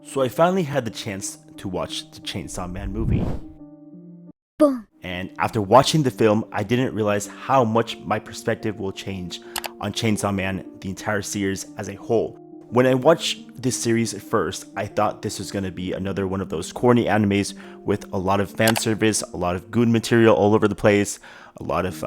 So I finally had the chance to watch the Chainsaw Man movie. Boom. And after watching the film, I didn't realize how much my perspective will change on Chainsaw Man, the entire series as a whole. When I watched this series at first, I thought this was going to be another one of those corny animes with a lot of fan service, a lot of good material all over the place, a lot of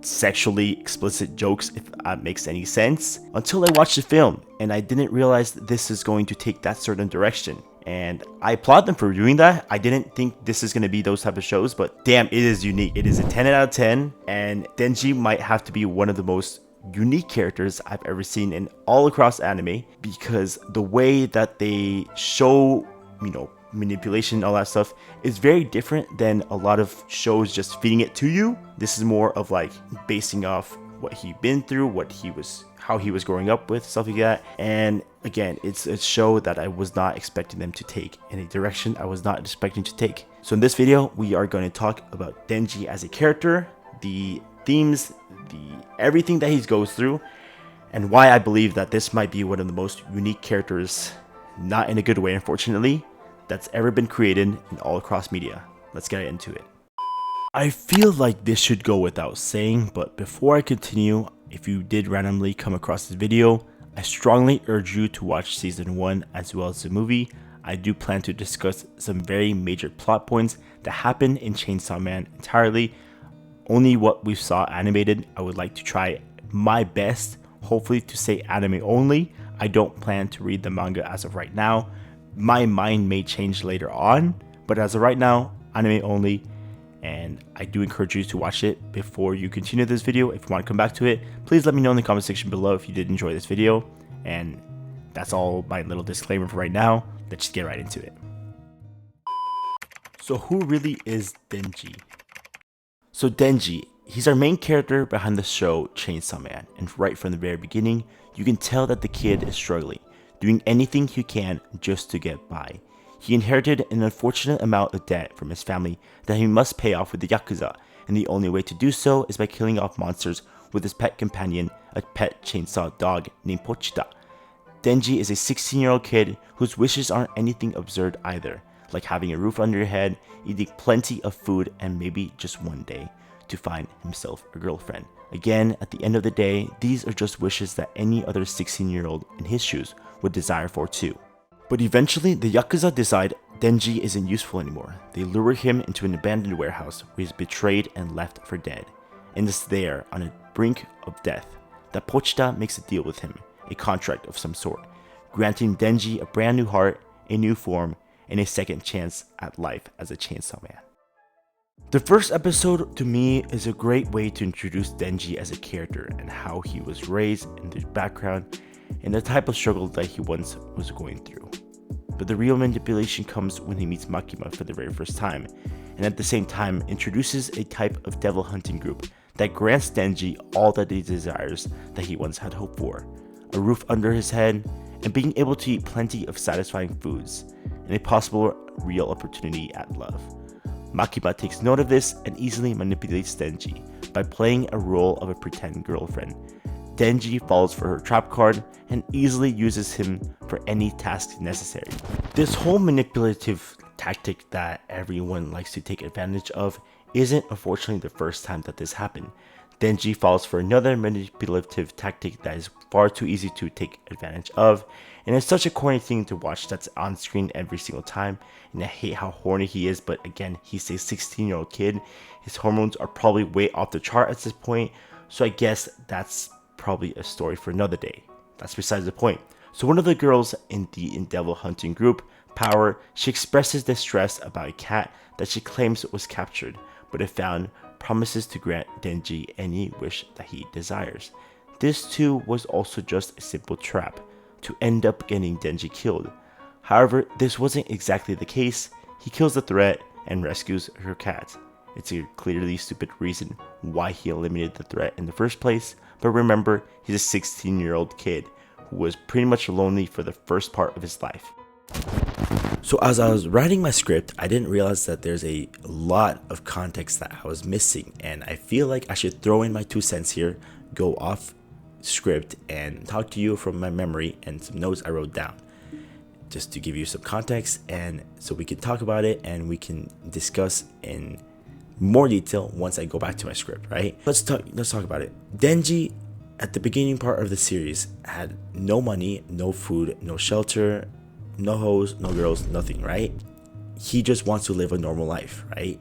sexually explicit jokes, if that makes any sense. Until I watched the film and I didn't realize that this is going to take that certain direction. And I applaud them for doing that. I didn't think this is going to be those type of shows, but damn, it is unique. It is a 10 out of 10, and Denji might have to be one of the most unique characters I've ever seen in all across anime, because the way that they show, manipulation and all that stuff is very different than a lot of shows just feeding it to you. This is more of like basing off what he'd been through, how he was growing up with, stuff like that. And again, it's a show that I was not expecting them to take in a direction I was not expecting to take. So in this video, we are going to talk about Denji as a character, the themes, everything that he goes through, and why I believe that this might be one of the most unique characters, not in a good way unfortunately, that's ever been created in all across media. Let's get into it. I feel like this should go without saying, but before I continue, if you did randomly come across this video, I strongly urge you to watch season 1 as well as the movie. I do plan to discuss some very major plot points that happen in Chainsaw Man entirely. Only what we saw animated. I would like to try my best, hopefully to say anime only. I don't plan to read the manga as of right now. My mind may change later on, but as of right now, anime only. And I do encourage you to watch it before you continue this video. If you want to come back to it, please let me know in the comment section below if you did enjoy this video. And that's all my little disclaimer for right now. Let's just get right into it. So who really is Denji? So Denji, he's our main character behind the show Chainsaw Man, and right from the very beginning, you can tell that the kid is struggling, doing anything he can just to get by. He inherited an unfortunate amount of debt from his family that he must pay off with the Yakuza, and the only way to do so is by killing off monsters with his pet companion, a pet chainsaw dog named Pochita. Denji is a 16-year-old kid whose wishes aren't anything absurd either, like having a roof under your head, eating plenty of food, and maybe just one day to find himself a girlfriend. Again, at the end of the day, these are just wishes that any other 16-year-old in his shoes would desire for too. But eventually, the Yakuza decide Denji isn't useful anymore. They lure him into an abandoned warehouse where he's betrayed and left for dead. And it's there, on the brink of death, that Pochita makes a deal with him, a contract of some sort, granting Denji a brand new heart, a new form, and a second chance at life as a Chainsaw Man. The first episode to me is a great way to introduce Denji as a character and how he was raised and his background and the type of struggle that he once was going through. But the real manipulation comes when he meets Makima for the very first time, and at the same time introduces a type of devil hunting group that grants Denji all that he desires that he once had hoped for: a roof under his head, and being able to eat plenty of satisfying foods, and a possible real opportunity at love. Makima takes note of this and easily manipulates Denji by playing a role of a pretend girlfriend. Denji falls for her trap card and easily uses him for any task necessary. This whole manipulative tactic that everyone likes to take advantage of isn't unfortunately the first time that this happened. Denji falls for another manipulative tactic that is far too easy to take advantage of, and it's such a corny thing to watch that's on screen every single time, and I hate how horny he is, but again, he's a 16-year-old kid. His hormones are probably way off the chart at this point, so I guess that's probably a story for another day. That's besides the point. So one of the girls in the devil hunting group, Power, she expresses distress about a cat that she claims was captured, but if found, promises to grant Denji any wish that he desires. This too was also just a simple trap to end up getting Denji killed. However, this wasn't exactly the case. He kills the threat and rescues her cat. It's a clearly stupid reason why he eliminated the threat in the first place, but remember, he's a 16-year-old kid who was pretty much lonely for the first part of his life. So as I was writing my script, I didn't realize that there's a lot of context that I was missing, and I feel like I should throw in my 2 cents here, go off script, and talk to you from my memory and some notes I wrote down. just to give you some context, and so we can talk about it and we can discuss in more detail once I go back to my script, right? Let's talk about it. Denji, at the beginning part of the series, had no money, no food, no shelter, no hoes, no girls, nothing, right? He just wants to live a normal life, right?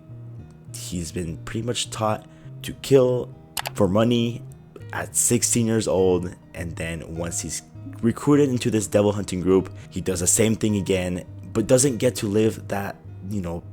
He's been pretty much taught to kill for money at 16 years old, and then once he's recruited into this devil hunting group, he does the same thing again, but doesn't get to live that,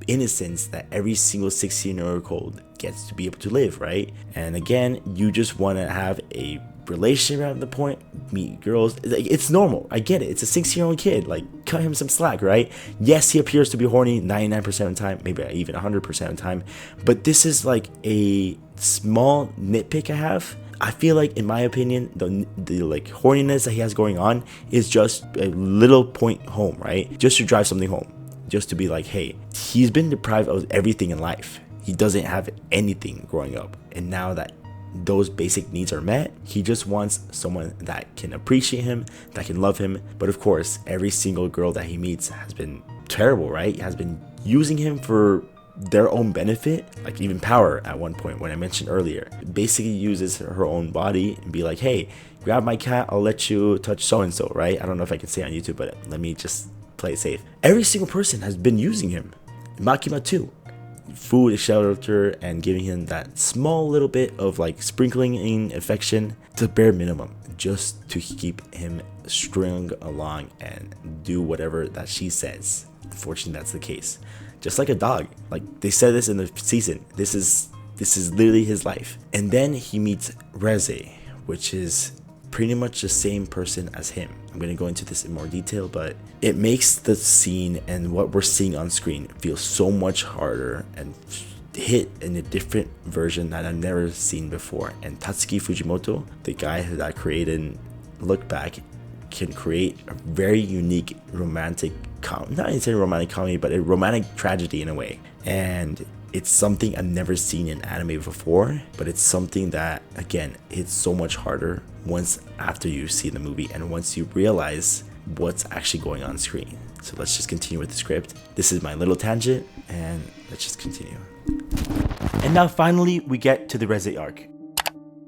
innocence that every single 16-year-old gets to be able to live, right? And again, you just want to have a relationship at the point, meet girls. It's normal. I get it. It's a 16-year-old kid. Like, cut him some slack, right? Yes, he appears to be horny 99% of the time, maybe even 100% of the time, but this is like a small nitpick I have. I feel like, in my opinion, the like horniness that he has going on is just a little point home, right? Just to drive something home. Just to be like, hey, he's been deprived of everything in life. He doesn't have anything growing up. And now that those basic needs are met, he just wants someone that can appreciate him, that can love him. But of course, every single girl that he meets has been terrible, right? Has been using him for their own benefit, like even Power at one point, when I mentioned earlier, basically uses her own body and be like, hey, grab my cat, I'll let you touch so-and-so, right? I don't know if I can say on YouTube, but let me just play it safe. Every single person has been using him. Makima too. Food, shelter, and giving him that small little bit of like sprinkling in affection, the bare minimum, just to keep him strung along and do whatever that she says. Unfortunately, that's the case. Just like a dog. Like they said this in the season. This is literally his life. And then he meets Reze, which is pretty much the same person as him. I'm going to go into this in more detail, but it makes the scene and what we're seeing on screen feel so much harder and hit in a different version that I've never seen before. And Tatsuki Fujimoto, the guy that created Look Back, can create a very unique romantic not necessarily romantic comedy, but a romantic tragedy in a way. And it's something I've never seen in anime before, but it's something that, again, hits so much harder once after you see the movie and once you realize what's actually going on screen. So let's just continue with the script. This is my little tangent, and let's just continue. And now finally we get to the Reze arc.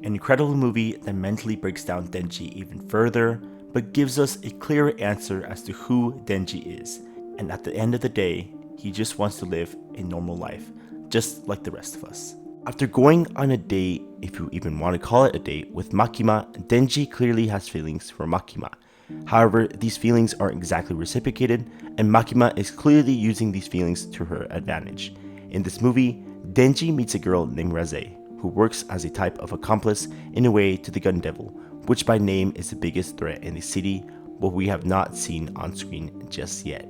An incredible movie that mentally breaks down Denji even further, but gives us a clearer answer as to who Denji is. And at the end of the day, he just wants to live a normal life, just like the rest of us. After going on a date, if you even want to call it a date, with Makima, Denji clearly has feelings for Makima. However, these feelings aren't exactly reciprocated, and Makima is clearly using these feelings to her advantage. In this movie, Denji meets a girl named Reze, who works as a type of accomplice in a way to the Gun Devil, which by name is the biggest threat in the city, but we have not seen on screen just yet.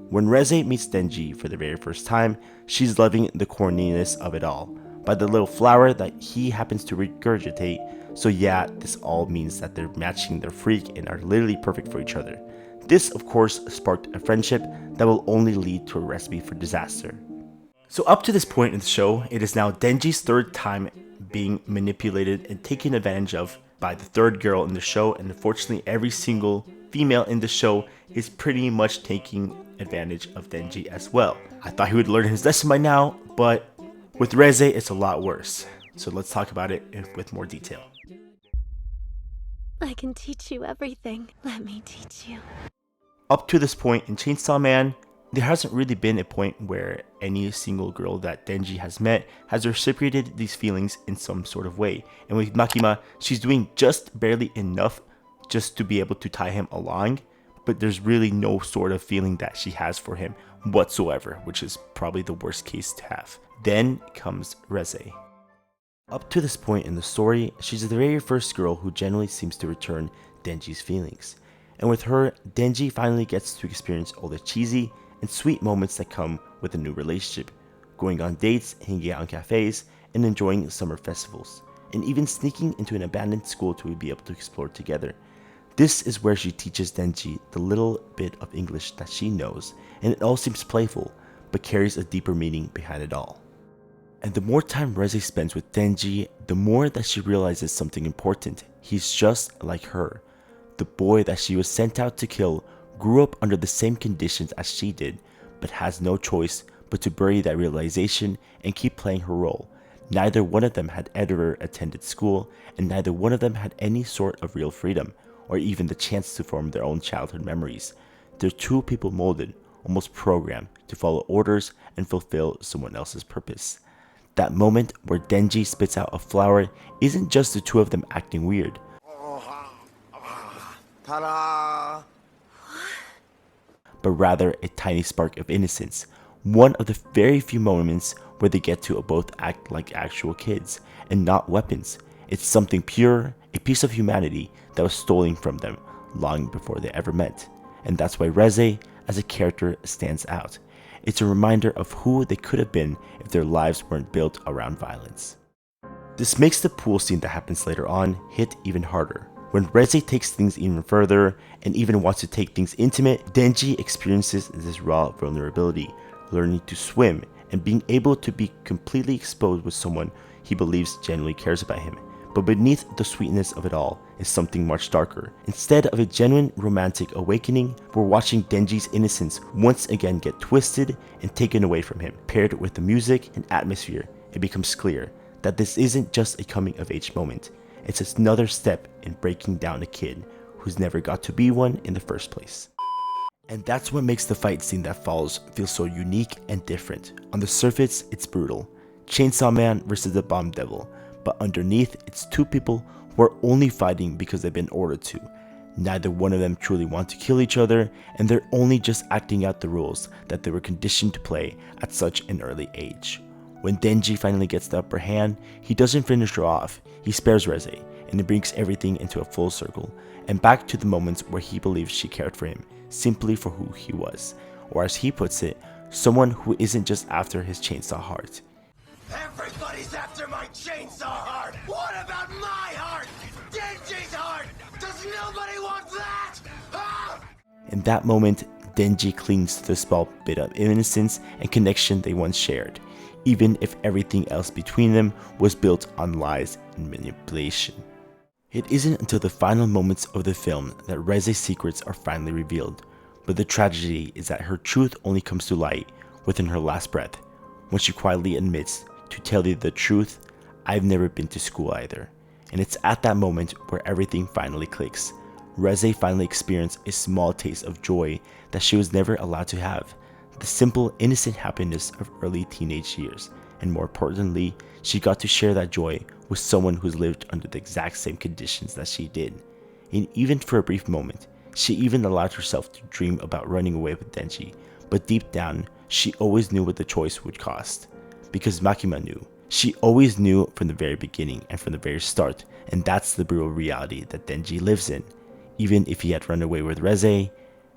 When Reze meets Denji for the very first time, she's loving the corniness of it all, by the little flower that he happens to regurgitate. So yeah, this all means that they're matching their freak and are literally perfect for each other. This of course sparked a friendship that will only lead to a recipe for disaster. So up to this point in the show, it is now Denji's third time being manipulated and taken advantage of by the third girl in the show, and unfortunately every single female in the show is pretty much taking advantage of Denji as well. I thought he would learn his lesson by now, but with Reze it's a lot worse. So let's talk about it with more detail. I can teach you everything. Let me teach you. Up to this point in Chainsaw Man, there hasn't really been a point where any single girl that Denji has met has reciprocated these feelings in some sort of way. And with Makima, she's doing just barely enough just to be able to tie him along, but there's really no sort of feeling that she has for him whatsoever, which is probably the worst case to have. Then comes Reze. Up to this point in the story, she's the very first girl who generally seems to return Denji's feelings. And with her, Denji finally gets to experience all the cheesy and sweet moments that come with a new relationship, going on dates, hanging out in cafes, and enjoying summer festivals, and even sneaking into an abandoned school to be able to explore together. This is where she teaches Denji the little bit of English that she knows, and it all seems playful, but carries a deeper meaning behind it all. And the more time Reze spends with Denji, the more that she realizes something important. He's just like her. The boy that she was sent out to kill grew up under the same conditions as she did, but has no choice but to bury that realization and keep playing her role. Neither one of them had ever attended school, and neither one of them had any sort of real freedom, or even the chance to form their own childhood memories. They're two people molded, almost programmed, to follow orders and fulfill someone else's purpose. That moment where Denji spits out a flower isn't just the two of them acting weird, Ta-da! but rather a tiny spark of innocence, one of the very few moments where they get to both act like actual kids and not weapons. It's something pure, a piece of humanity that was stolen from them long before they ever met. And that's why Reze, as a character, stands out. It's a reminder of who they could have been if their lives weren't built around violence. This makes the pool scene that happens later on hit even harder. When Reze takes things even further and even wants to take things intimate, Denji experiences this raw vulnerability, learning to swim and being able to be completely exposed with someone he believes genuinely cares about him. But beneath the sweetness of it all is something much darker. Instead of a genuine romantic awakening, we're watching Denji's innocence once again get twisted and taken away from him. Paired with the music and atmosphere, it becomes clear that this isn't just a coming of age moment. It's another step in breaking down a kid who's never got to be one in the first place. And that's what makes the fight scene that follows feel so unique and different. On the surface, it's brutal. Chainsaw Man versus the Bomb Devil. But underneath, it's two people who are only fighting because they've been ordered to. Neither one of them truly want to kill each other, and they're only just acting out the rules that they were conditioned to play at such an early age. When Denji finally gets the upper hand, he doesn't finish her off, he spares Reze, and it brings everything into a full circle, and back to the moments where he believes she cared for him, simply for who he was. Or as he puts it, someone who isn't just after his chainsaw heart. Everybody's after my chainsaw heart! What about my heart? Denji's heart! Does nobody want that? Ah! In that moment, Denji clings to the small bit of innocence and connection they once shared, even if everything else between them was built on lies and manipulation. It isn't until the final moments of the film that Reze's secrets are finally revealed, but the tragedy is that her truth only comes to light within her last breath, when she quietly admits, "To tell you the truth, I've never been to school either." And it's at that moment where everything finally clicks. Reze finally experienced a small taste of joy that she was never allowed to have, the simple, innocent happiness of early teenage years, and more importantly, she got to share that joy with someone who's lived under the exact same conditions that she did. And even for a brief moment, she even allowed herself to dream about running away with Denji, but deep down, she always knew what the choice would cost. Because Makima knew. She always knew from the very beginning and from the very start, and that's the brutal reality that Denji lives in. Even if he had run away with Reze,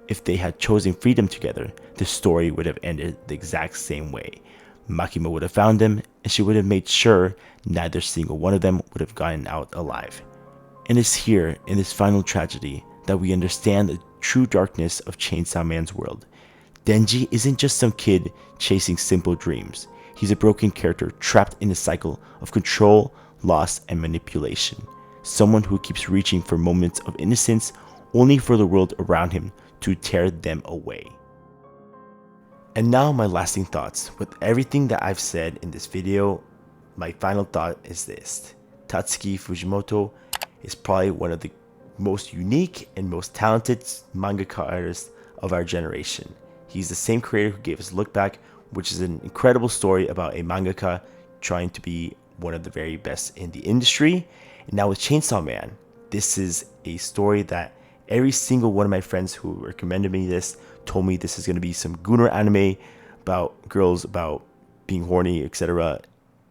if they had chosen freedom together, the story would have ended the exact same way. Makima would have found them, and she would have made sure neither single one of them would have gotten out alive. And it's here, in this final tragedy, that we understand the true darkness of Chainsaw Man's world. Denji isn't just some kid chasing simple dreams. He's a broken character trapped in a cycle of control, loss, and manipulation. Someone who keeps reaching for moments of innocence only for the world around him to tear them away. And now my lasting thoughts. With everything that I've said in this video, my final thought is this. Tatsuki Fujimoto is probably one of the most unique and most talented mangaka artists of our generation. He's the same creator who gave us Look Back, which is an incredible story about a mangaka trying to be one of the very best in the industry. And now with Chainsaw Man, this is a story that every single one of my friends who recommended me this told me this is going to be some gooner anime about girls, about being horny, etc.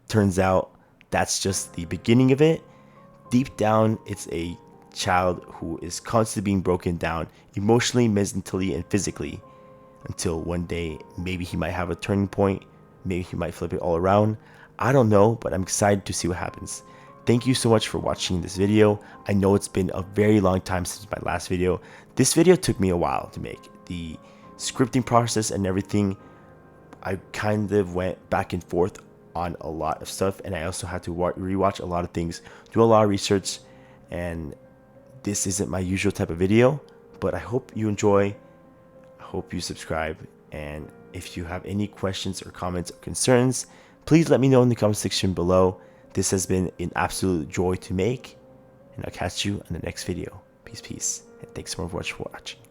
Turns out that's just the beginning of it. Deep down, it's a child who is constantly being broken down emotionally, mentally, and physically, until one day maybe he might have a turning point, maybe he might flip it all around. I don't know, but I'm excited to see what happens. Thank you so much for watching this video. I know it's been a very long time since my last video. This video took me a while to make. The scripting process and everything, I kind of went back and forth on a lot of stuff, and I also had to rewatch a lot of things, do a lot of research, and this isn't my usual type of video, but I hope you enjoy. hope you subscribe. And if you have any questions or comments or concerns, please let me know in the comment section below. This has been an absolute joy to make, and I'll catch you in the next video. Peace, and thanks so much for watching.